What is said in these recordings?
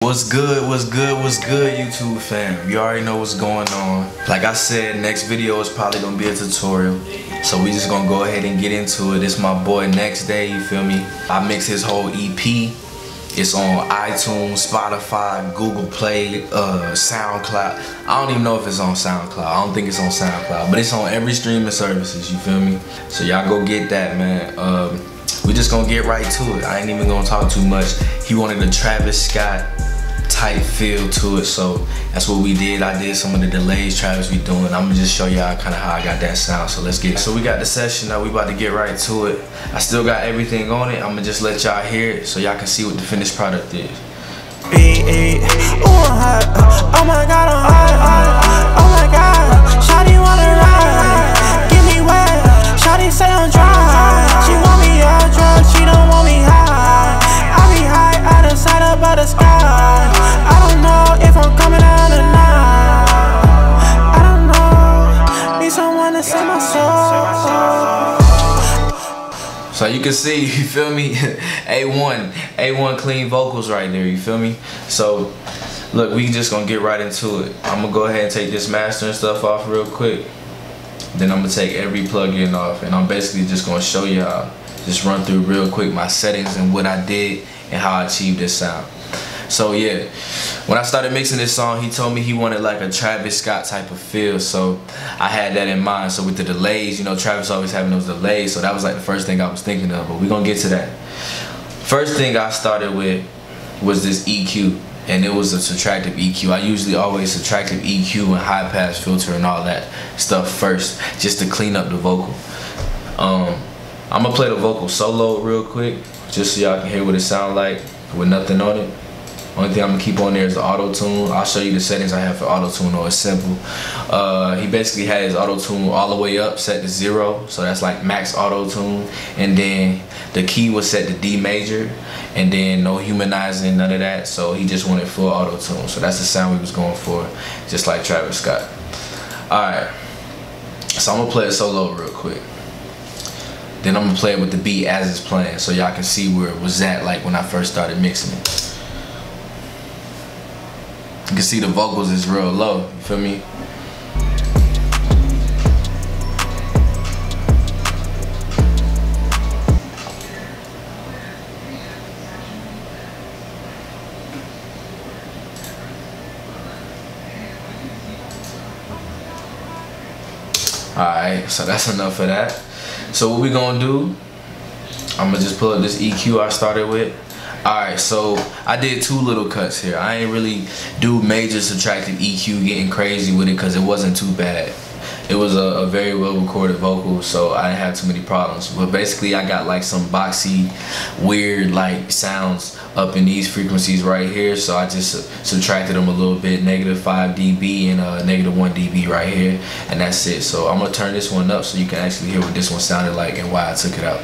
What's good, YouTube fam? You already know what's going on. Like I said, next video is probably gonna be a tutorial. So we just gonna go ahead and get into it. It's my boy Nxtday, you feel me? I mix his whole EP. It's on iTunes, Spotify, Google Play, SoundCloud. I don't even know if it's on SoundCloud. I don't think it's on SoundCloud, but it's on every streaming services, you feel me? So y'all go get that, man. We just gonna get right to it. I ain't even gonna talk too much. He wanted a Travis Scott type feel to it, so that's what we did. I did some of the delays Travis be doing. I'm gonna just show y'all kind of how I got that sound, so let's get it. So we got the session now, we about to get right to it. I still got everything on it. I'm gonna just let y'all hear it so y'all can see what the finished product is. B.E. Ooh, I'm hot. Oh my god, I'm hot. Oh my god, shawty wanna ride. Get me wet, shawty say I'm dry. She want me all drunk, she don't want me high. I be high out of sight above the sky. I don't know if I'm coming out or not. I don't know, need someone to save my soul. So you can see, you feel me? A1 clean vocals right there, you feel me? So look, we just gonna get right into it. I'm gonna go ahead and take this master and stuff off real quick. Then I'm gonna take every plugin off, and I'm basically just gonna show y'all, just run through real quick my settings and what I did and how I achieved this sound. So yeah, when I started mixing this song, he told me he wanted like a Travis Scott type of feel, so I had that in mind. So with the delays, you know, Travis always having those delays, so that was like the first thing I was thinking of, but we're gonna get to that. First thing I started with was this EQ, and it was a subtractive EQ. I usually always subtractive EQ and high pass filter and all that stuff first, just to clean up the vocal. I'm gonna play the vocal solo real quick, just so y'all can hear what it sounds like with nothing on it. Only thing I'm gonna keep on there is the auto tune. I'll show you the settings I have for auto tune, though it's simple. He basically had his auto tune all the way up, set to 0, so that's like max auto tune. And then the key was set to D major, and then no humanizing, none of that. So he just wanted full auto tune. So that's the sound we was going for, just like Travis Scott. All right, so I'm gonna play it solo real quick. Then I'm gonna play it with the beat as it's playing, so y'all can see where it was at like when I first started mixing it. You can see the vocals is real low, you feel me? Alright, so that's enough of that. So what we gonna do, I'm gonna just pull up this EQ I started with. Alright, so I did 2 little cuts here. I ain't really do major subtractive EQ, getting crazy with it, because it wasn't too bad. It was a very well recorded vocal, so I didn't have too many problems. But basically I got like some boxy, weird like sounds up in these frequencies right here, so I just subtracted them a little bit, -5 dB and -1 dB right here, and that's it. So I'm gonna turn this one up so you can actually hear what this one sounded like and why I took it out.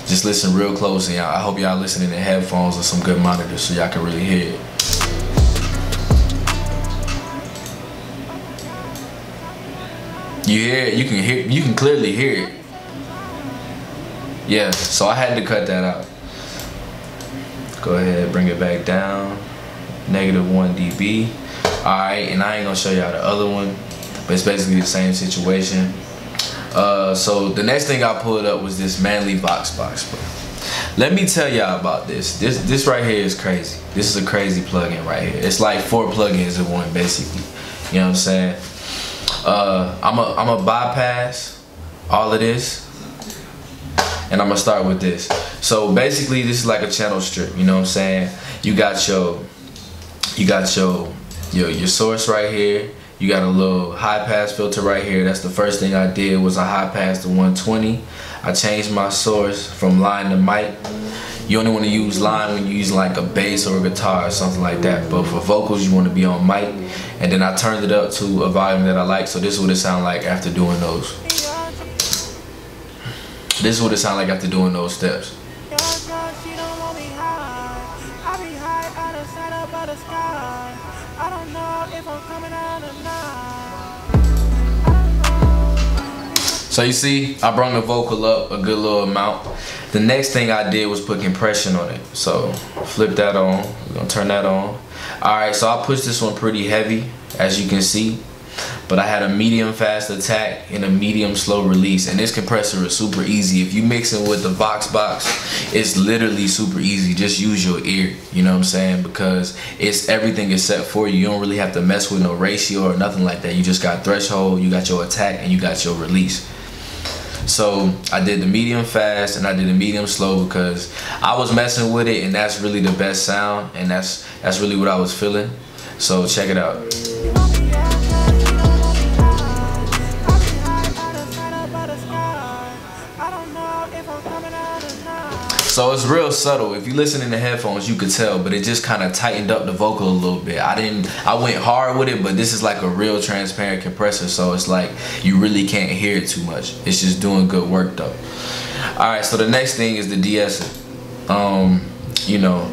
Just listen real close, and I hope y'all listening in headphones or some good monitors so y'all can really hear it. You hear it? You can clearly hear it. Yeah, so I had to cut that out. Go ahead, bring it back down. -1 dB. Alright, and I ain't gonna show y'all the other one, but it's basically the same situation. So the next thing I pulled up was this Manly Vox box. Let me tell y'all about this. This right here is crazy. This is a crazy plugin right here. It's like 4 plugins in one, basically. You know what I'm saying? I'm a bypass all of this, and I'm gonna start with this. So basically, this is like a channel strip. You know what I'm saying? You got your source right here. You got a little high pass filter right here. That's the first thing I did, was a high pass to 120. I changed my source from line to mic. You only want to use line when you're using like a bass or a guitar or something like that. But for vocals, you want to be on mic. And then I turned it up to a volume that I like. So this is what it sounds like after doing those. This is what it sounds like after doing those steps. I don't know if I'm coming out or not. So you see, I brought the vocal up a good little amount. The next thing I did was put compression on it. So flip that on, we're gonna turn that on. All right, so I pushed this one pretty heavy, as you can see. But I had a medium fast attack and a medium slow release, and this compressor is super easy. If you mix it with the box, it's literally super easy. Just use your ear, you know what I'm saying? Because everything is set for you. You don't really have to mess with no ratio or nothing like that. You just got threshold, you got your attack, and you got your release. So I did the medium fast and I did the medium slow because I was messing with it, and that's really the best sound, and that's really what I was feeling. So check it out. So it's real subtle. If you listen in the headphones, you could tell, but it just kind of tightened up the vocal a little bit. I went hard with it, but this is like a real transparent compressor, so it's like you really can't hear it too much. It's just doing good work though. All right, so the next thing is the de-essing. You know,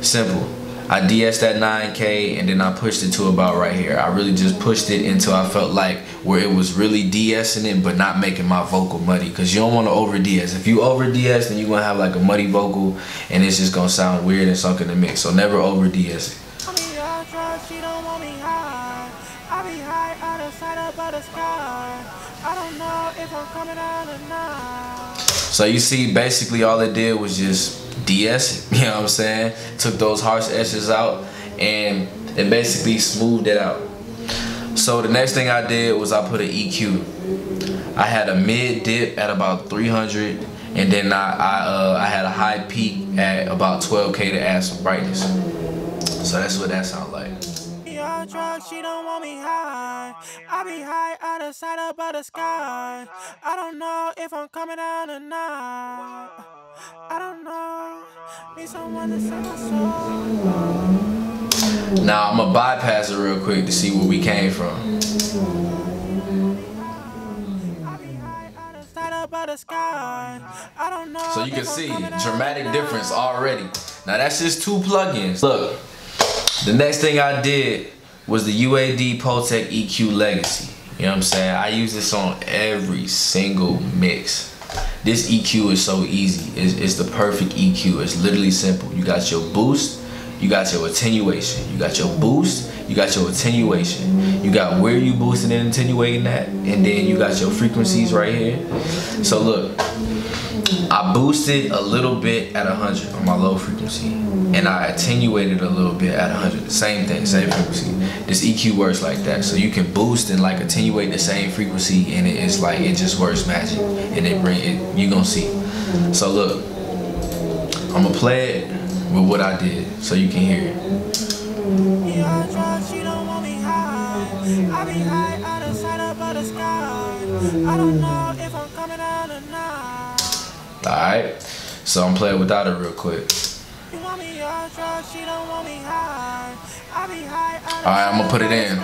simple. I de-essed that 9K and then I pushed it to about right here. I really just pushed it until I felt like where it was really de-essing it but not making my vocal muddy, because you don't want to over de-ess. If you over de-ess, then you're going to have like a muddy vocal and it's just going to sound weird and sunk in the mix. So never over de-ess it. So you see, basically all it did was just de-ess it, you know what I'm saying? Took those harsh edges out and it basically smoothed it out. So the next thing I did was I put an EQ. I had a mid dip at about 300, and then I had a high peak at about 12K to add some brightness. So that's what that sounds like. She don't want me high. I be high out of sight above the sky. I don't know if I'm coming out or not. I don't know. Need someone to save my soul. Now I'm gonna bypass it real quick to see where we came from. So you can see dramatic difference already. Now that's just 2 plugins. Look, the next thing I did was the Uad Pultec Eq Legacy. You know what I'm saying? I use this on every single mix. This EQ is so easy. It's the perfect EQ. It's literally simple. You got your boost, you got your attenuation. You got your boost, you got your attenuation. You got where you boosting and attenuating that, and then you got your frequencies right here. So look, I boosted a little bit at 100 on my low frequency, and I attenuated a little bit at 100. Same thing, same frequency. This EQ works like that, so you can boost and like attenuate the same frequency, and it's like it just works magic, and you gonna see. So look, I'm gonna play it with what I did, so you can hear it. I be high out of sight above the sky. I don't know if I'm coming out or not. Alright, so I'm playing without it real quick. Alright, I'm gonna put it in.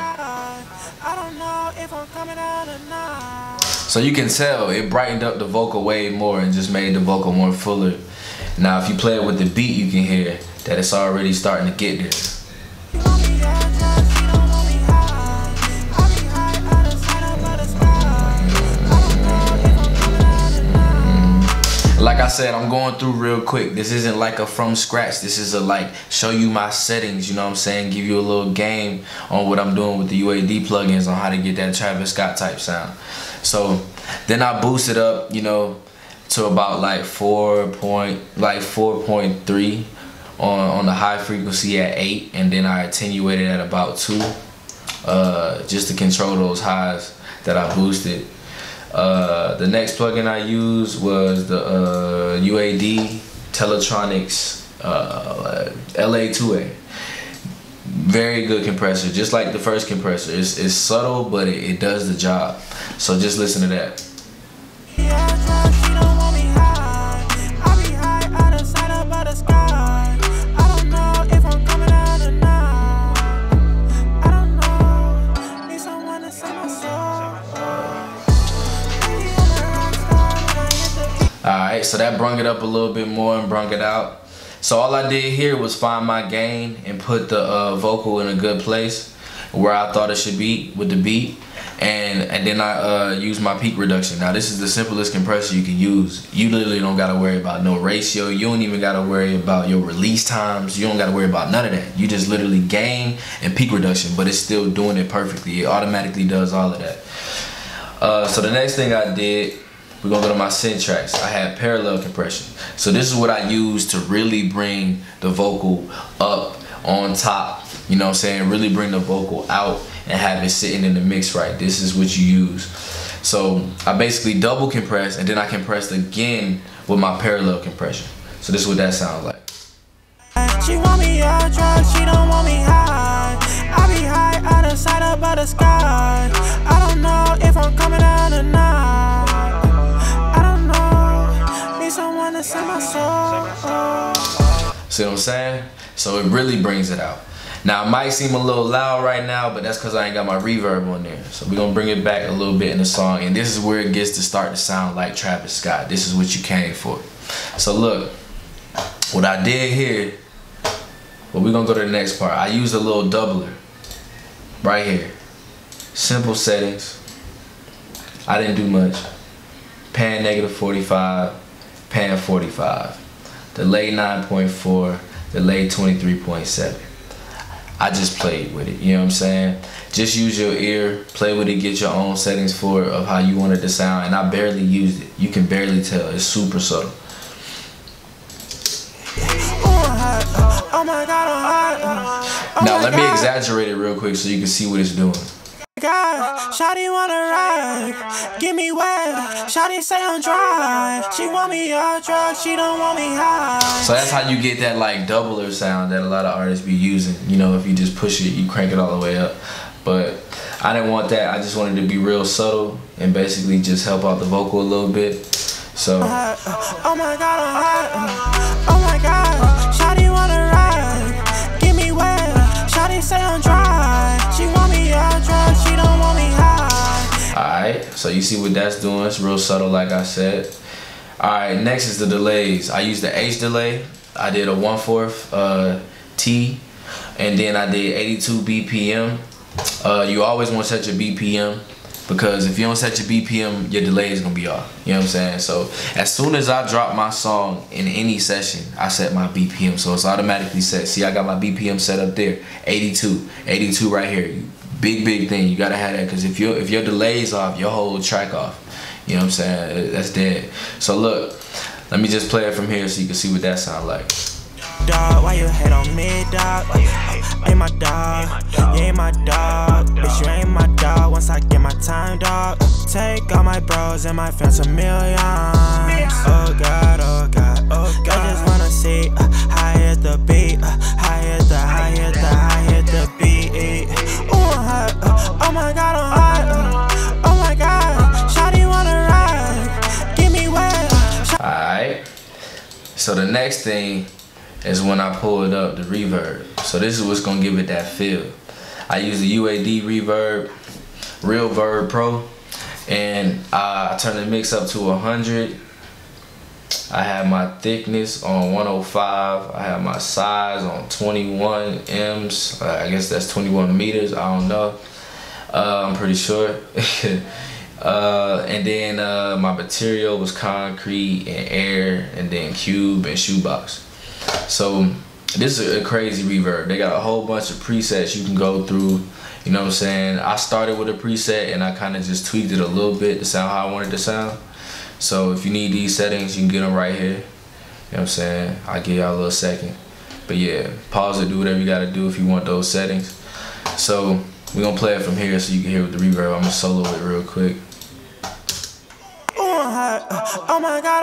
So you can tell it brightened up the vocal way more and just made the vocal more fuller. Now if you play it with the beat, you can hear that it's already starting to get there. Like I said, I'm going through real quick. This isn't like a from scratch. This is a like show you my settings, you know what I'm saying? Give you a little game on what I'm doing with the UAD plugins on how to get that Travis Scott type sound. So then I boosted up, you know, to about like 4.3 on the high frequency at 8, and then I attenuated at about 2 just to control those highs that I boosted. The next plugin I used was the UAD Teletronics LA2A. Very good compressor, just like the first compressor. It's subtle, but it does the job. So just listen to that. Alright, so that brung it up a little bit more and brung it out. So all I did here was find my gain and put the vocal in a good place. where I thought it should be with the beat. And then I use my peak reduction. Now this is the simplest compressor you can use. You literally don't gotta worry about no ratio. You don't even gotta worry about your release times. You don't gotta worry about none of that. You just literally gain and peak reduction, but it's still doing it perfectly. It automatically does all of that. So the next thing I did, we're gonna go to my synth tracks. I had parallel compression. So this is what I use to really bring the vocal up on top. You know what I'm saying? Really bring the vocal out and have it sitting in the mix right. This is what you use. So I basically double compress and then I compressed again with my parallel compression. So this is what that sounds like. She want me on drugs, she don't want me high. I be high out of sight up by the sky. I don't know if I'm coming down tonight. I don't know, need someone to save my soul. See what I'm saying? So it really brings it out. Now it might seem a little loud right now, but that's because I ain't got my reverb on there. So we're gonna bring it back a little bit in the song, and this is where it gets to start to sound like Travis Scott. This is what you came for. So look, what I did here, well, we're gonna go to the next part. I used a little doubler right here. Simple settings. I didn't do much. Pan -45, pan 45. Delay 9.4, delay 23.7. I just played with it, you know what I'm saying? Just use your ear, play with it, get your own settings for it of how you want it to sound, and I barely used it. You can barely tell, it's super subtle. Oh my God, now let me exaggerate it real quick so you can see what it's doing. God, shawty wanna ride, get me wet, shawty say I'm dry. She want me on drugs, she don't want me high. So that's how you get that like doubler sound that a lot of artists be using. You know, if you just push it, you crank it all the way up. But I didn't want that. I just wanted to be real subtle and basically just help out the vocal a little bit. So. Oh my God, oh my God, shawty wanna ride, get me wet, shawty say I'm dry. She want me on drugs, she don't want me high. Alright, so you see what that's doing. It's real subtle like I said. Alright, next is the delays. I used the H delay. I did a 1/4 T, and then I did 82 BPM. You always want to set your BPM, because if you don't set your BPM, your delay is gonna be off. You know what I'm saying? So as soon as I drop my song in any session, I set my BPM, so it's automatically set. See, I got my BPM set up there, 82 right here. Big thing. You gotta have that, because if your delay is off, your whole track off. You know what I'm saying? That's dead. So look, let me just play it from here so you can see what that sounds like. Dog, why you hate on me, dog? Ain't my dog, you ain't my dog. Bitch, you ain't my dog. Once I get my time, dog, take all my bros and my fans a million. Oh God, oh God, oh God. I just wanna see how hit the beat, how hit the beat. Ooh, I'm hot, oh my God, I'm hot. Oh my God, shawty wanna ride, get me wet. Alright, so the next thing is when I pulled up the reverb. So this is what's gonna give it that feel. I use the UAD reverb, Real Verb Pro, and I turn the mix up to 100. I have my thickness on 105. I have my size on 21 M's. I guess that's 21 meters, I don't know. I'm pretty sure. And then my material was concrete and air, and then cube and shoebox. So this is a crazy reverb. They got a whole bunch of presets you can go through. You know what I'm saying? I started with a preset and I kind of just tweaked it a little bit to sound how I wanted to sound. So if you need these settings, you can get them right here. You know what I'm saying? I'll give y'all a little second. But yeah, pause it, do whatever you gotta do if you want those settings. So we're gonna play it from here so you can hear with the reverb. I'm gonna solo it real quick. Oh my God,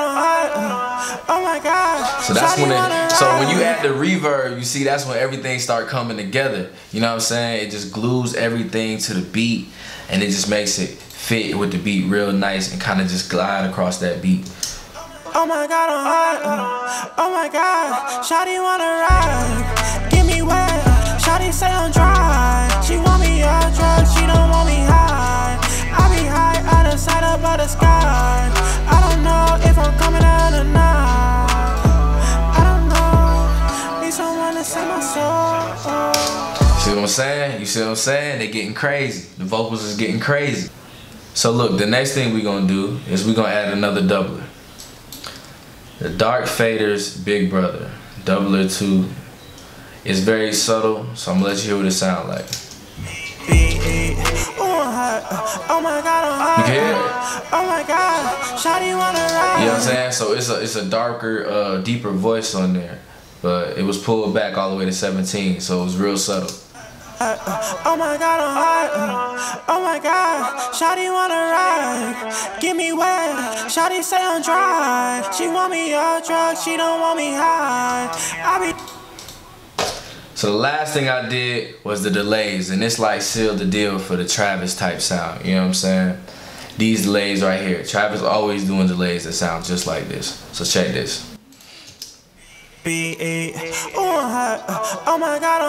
oh my God. So that's when when you add the reverb, you see that's when everything start coming together. You know what I'm saying? It just glues everything to the beat, and it just makes it fit with the beat real nice and kind of just glide across that beat. Oh my God, oh my God, shawty wanna ride, get me wet, shawty say I'm dry. She want me on drugs, she don't want me high. I be high out of sight up by the sky. I don't know if I'm coming down tonight. I don't know, need someone to save my soul. See what I'm saying? You see what I'm saying? They getting crazy. The vocals is getting crazy. So look, the next thing we're gonna do is we're gonna add another doubler. The Dark Fader's Big Brother. Doubler 2. It's very subtle, so I'm gonna let you hear what it sounds like. Oh my God, you can hear it? Oh my God, shawty wanna ride. You know what I'm saying? So it's a darker, deeper voice on there, but it was pulled back all the way to 17, so it was real subtle. Oh my God, oh my God, shawty wanna ride. Give me wet, shawty say I'm dry. She want me on drugs, she don't want me high. So the last thing I did was the delays, and this like sealed the deal for the Travis type sound, you know what I'm saying? These delays right here. Travis always doing delays that sound just like this. So check this. Oh my God,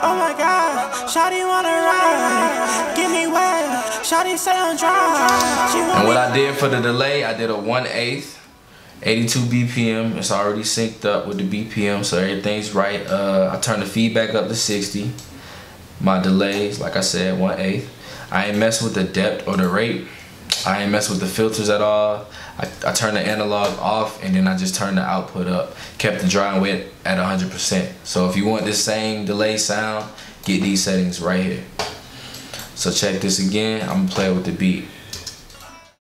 oh my God, shawty wanna ride. Give me wet, shawty say I'm dry. And what I did for the delay, I did a 1/8, 82 BPM. It's already synced up with the BPM, so everything's right. I turned the feedback up to 60. My delays, like I said, 1/8. I ain't messing with the depth or the rate. I ain't messing with the filters at all. I turned the analog off, and then I just turned the output up. Kept the dry and wet at 100%. So if you want this same delay sound, get these settings right here. So check this again. I'm gonna play it with the beat.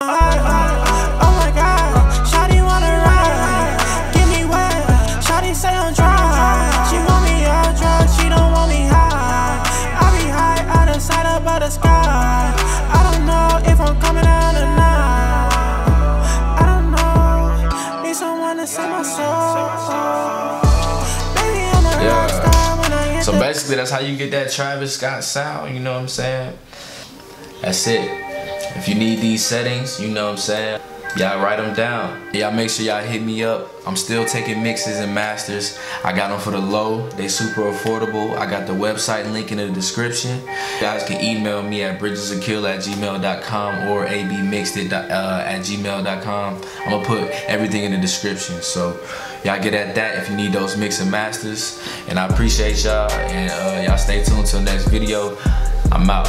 Oh my God, shawty wanna ride. Give me wet, shawty say I'm dry. She want me on drugs, she don't want me high. I be high out of sight above the sky. I don't know if I'm coming out or not. I don't know, need someone to save my soul. Baby, I'm a rock star when I hit. So basically that's how you get that Travis Scott sound, you know what I'm saying? That's it. If you need these settings, you know what I'm saying, y'all write them down. Y'all make sure y'all hit me up. I'm still taking mixes and masters. I got them for the low. They super affordable. I got the website link in the description. You guys can email me at bridgesakill@gmail.com or abmixedit@gmail.com. I'm gonna put everything in the description. So y'all get at that if you need those mix and masters. And I appreciate y'all, and y'all stay tuned till next video. I'm out.